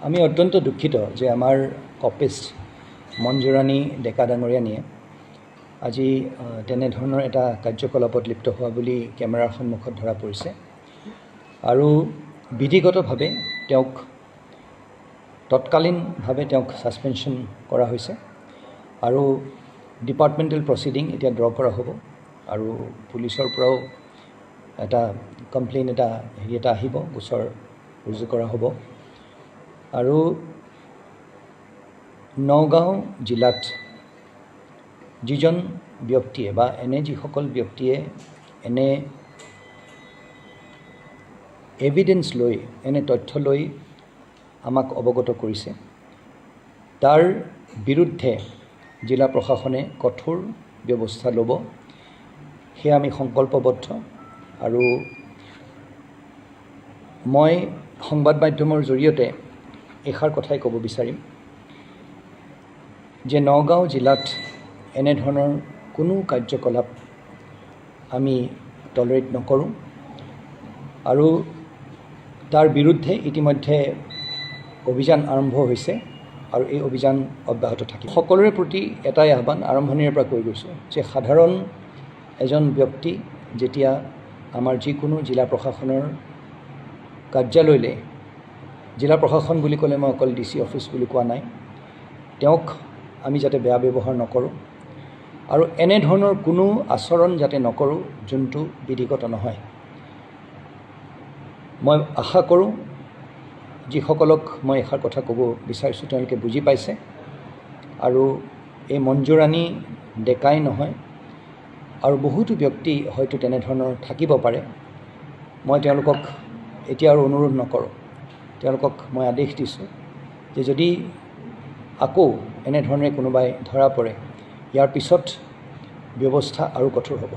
আমি অত্যন্ত দুঃখিত যে আমাৰ কপিষ্ট মঞ্জুৰাণী ডেকা ডাঙৰীয়ানীয়ে আজি তেনেধৰণৰ এটা কাৰ্যকলাপত লিপ্ত হোৱা বুলি কেমেৰাৰ সন্মুখত ধৰা পৰিছে আৰু বিধিগতভাৱে তেওঁক তৎকালীনভাৱে তেওঁক ছাছপেনশ্যন কৰা হৈছে আৰু ডিপাৰ্টমেণ্টেল প্ৰচিডিং এতিয়া ড্ৰ কৰা হ'ব আৰু পুলিচৰ পৰাও এটা কমপ্লেইন এটা আহিব, গোচৰ ৰুজু কৰা হ'ব আৰু নগাঁও জিলাত যিজন ব্যক্তিয়ে বা যিসকল ব্যক্তিয়ে এভিডেন্স লৈ তথ্য লৈ আমাক অৱগত কৰিছে তাৰ বিৰুদ্ধে জিলা প্ৰশাসনে কঠোৰ ব্যৱস্থা ল'ব, সেয়া আমি সংকল্পবদ্ধ। আৰু মই সংবাদ মাধ্যমৰ জৰিয়তে এষাৰ কথাই ক'ব বিচাৰিম যে নগাঁও জিলাত এনেধৰণৰ কোনো কাৰ্যকলাপ আমি টলাৰেট নকৰোঁ আৰু তাৰ বিৰুদ্ধে ইতিমধ্যে অভিযান আৰম্ভ হৈছে আৰু এই অভিযান অব্যাহত থাকিব। সকলোৰে প্ৰতি এটাই আহ্বান আৰম্ভণিৰে পৰা কৈ গৈছোঁ যে সাধাৰণ এজন ব্যক্তি যেতিয়া আমাৰ যিকোনো জিলা প্ৰশাসনৰ কাৰ্যালয়লৈ, জিলা প্ৰশাসন বুলি ক'লে মই অকল DC অফিচ বুলি কোৱা নাই, তেওঁক আমি যাতে বেয়া ব্যৱহাৰ নকৰোঁ আৰু এনেধৰণৰ কোনো আচৰণ যাতে নকৰোঁ যোনটো বিধিগত নহয়। মই আশা কৰোঁ যিসকলক মই এষাৰ কথা ক'ব বিচাৰিছোঁ তেওঁলোকে বুজি পাইছে আৰু এই মঞ্জুৰাণী ডেকাই নহয় আৰু বহুতো ব্যক্তি হয়তো তেনেধৰণৰ থাকিব পাৰে। মই তেওঁলোকক এতিয়া আৰু অনুৰোধ নকৰোঁ, তেওঁলোকক মই আদেশ দিছোঁ যে যদি আকৌ এনেধৰণে কোনোবাই ধৰা পৰে, ইয়াৰ পিছত ব্যৱস্থা আৰু কঠোৰ হ'ব।